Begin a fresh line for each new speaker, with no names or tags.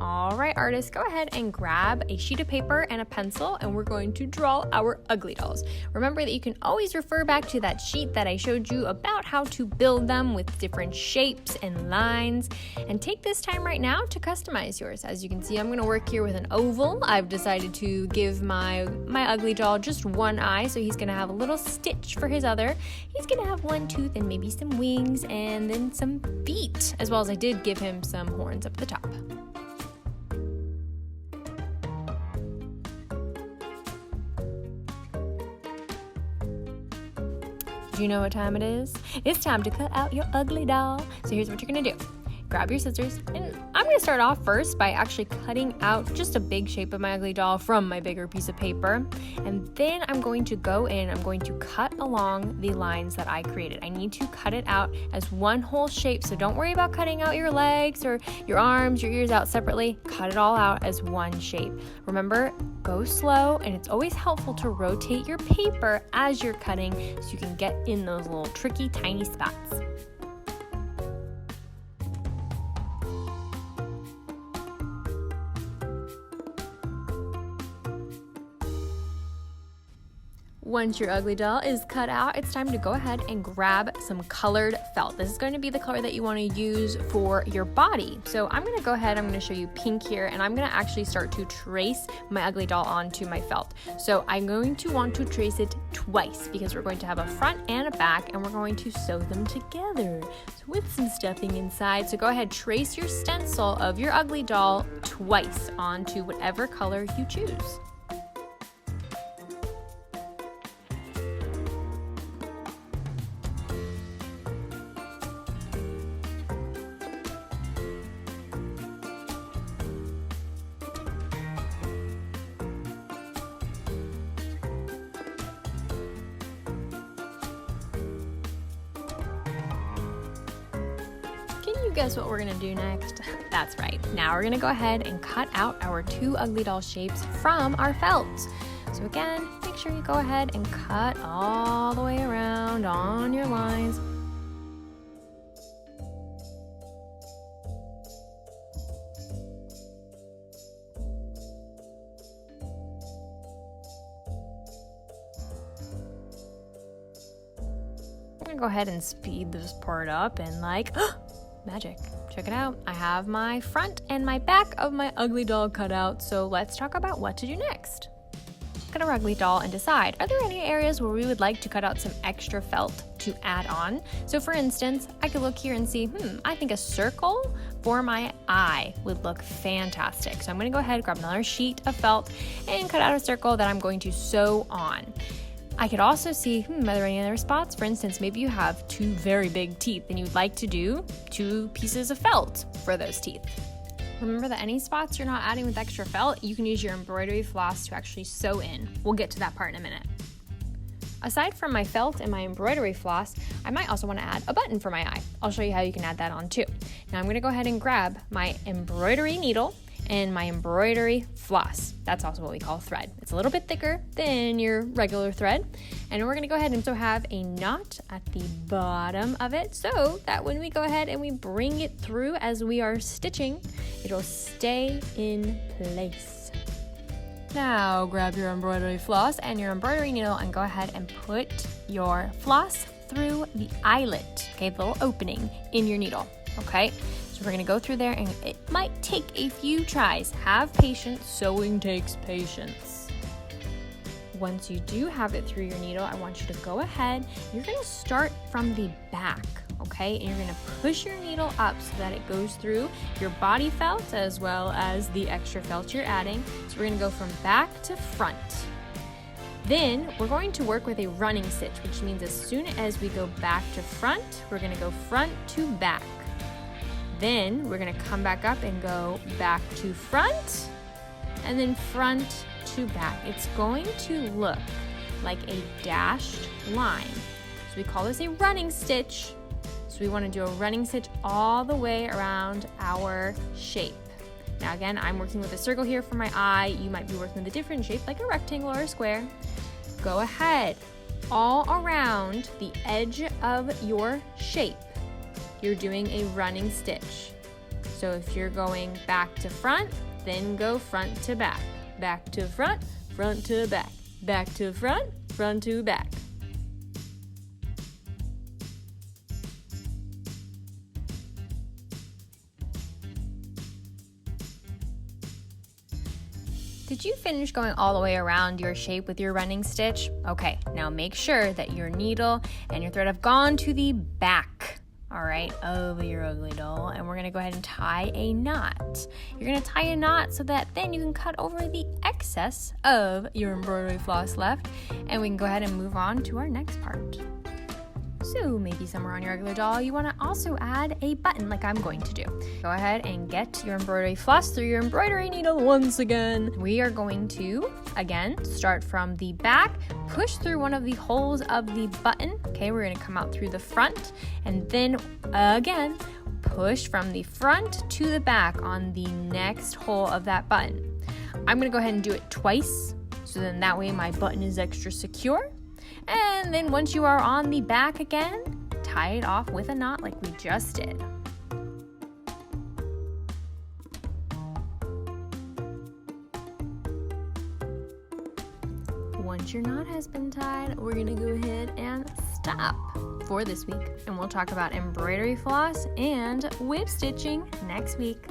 All right, artists, go ahead and grab a sheet of paper and a pencil, and we're going to draw our ugly dolls. Remember that you can always refer back to that sheet that I showed you about how to build them with different shapes and lines, and take this time right now to customize yours. As you can see, I'm going to work here with an oval. I've decided to give my ugly doll just one eye, so he's going to have a little stitch for his other. He's going to have one tooth and maybe some wings and then some feet, as well as I did give him some horns up the top. Do you know what time it is? It's time to cut out your ugly doll. So here's what you're gonna do. Grab your scissors, and I'm gonna start off first by actually cutting out just a big shape of my ugly doll from my bigger piece of paper. And then I'm going to go in, I'm going to cut along the lines that I created. I need to cut it out as one whole shape, so don't worry about cutting out your legs or your arms, your ears out separately. Cut it all out as one shape. Remember, go slow, and it's always helpful to rotate your paper as you're cutting so you can get in those little tricky tiny spots. Once your ugly doll is cut out, it's time to go ahead and grab some colored felt. This is going to be the color that you want to use for your body. So I'm going to go ahead, I'm going to show you pink here, and I'm going to actually start to trace my ugly doll onto my felt. So I'm going to want to trace it twice because we're going to have a front and a back, and we're going to sew them together with some stuffing inside. So go ahead, trace your stencil of your ugly doll twice onto whatever color you choose. Guess what we're gonna do next? That's right. Now we're gonna go ahead and cut out our two ugly doll shapes from our felt. So again, make sure you go ahead and cut all the way around on your lines. I'm gonna go ahead and speed this part up and magic. Check it out. I have my front and my back of my ugly doll cut out, so let's talk about what to do next. Look at our ugly doll and decide, are there any areas where we would like to cut out some extra felt to add on? So for instance, I could look here and see, I think a circle for my eye would look fantastic. So I'm gonna go ahead, grab another sheet of felt and cut out a circle that I'm going to sew on. I could also see, are there any other spots? For instance, maybe you have two very big teeth and you'd like to do 2 pieces of felt for those teeth. Remember that any spots you're not adding with extra felt, you can use your embroidery floss to actually sew in. We'll get to that part in a minute. Aside from my felt and my embroidery floss, I might also want to add a button for my eye. I'll show you how you can add that on too. Now I'm going to go ahead and grab my embroidery needle and my embroidery floss. That's also what we call thread. It's a little bit thicker than your regular thread. And we're gonna go ahead and so have a knot at the bottom of it so that when we go ahead and we bring it through as we are stitching, it'll stay in place. Now grab your embroidery floss and your embroidery needle and go ahead and put your floss through the eyelet, okay, the little opening in your needle, okay? So we're gonna go through there and it might take a few tries. Have patience, sewing takes patience. Once you do have it through your needle, I want you to go ahead, you're gonna start from the back, okay? And you're gonna push your needle up so that it goes through your body felt as well as the extra felt you're adding. So we're gonna go from back to front. Then we're going to work with a running stitch, which means as soon as we go back to front, we're gonna go front to back. Then we're gonna come back up and go back to front and then front to back. It's going to look like a dashed line. So we call this a running stitch. So we wanna do a running stitch all the way around our shape. Now again, I'm working with a circle here for my eye. You might be working with a different shape like a rectangle or a square. Go ahead, all around the edge of your shape, you're doing a running stitch. So if you're going back to front, then go front to back. Back to front to back. Back to front to back. Did you finish going all the way around your shape with your running stitch? Okay, now make sure that your needle and your thread have gone to the back, all right, of your ugly doll, and we're gonna go ahead and tie a knot. You're gonna tie a knot so that then you can cut over the excess of your embroidery floss left, and we can go ahead and move on to our next part. So maybe somewhere on your ugly doll you want to also add a button like I'm going to do. Go ahead and get your embroidery floss through your embroidery needle once again. We are going to, again, start from the back, push through one of the holes of the button. Okay, we're going to come out through the front, and then again, push from the front to the back on the next hole of that button. I'm going to go ahead and do it twice, so then that way my button is extra secure. And then once you are on the back again, tie it off with a knot like we just did. Once your knot has been tied, we're gonna go ahead and stop for this week. And we'll talk about embroidery floss and whip stitching next week.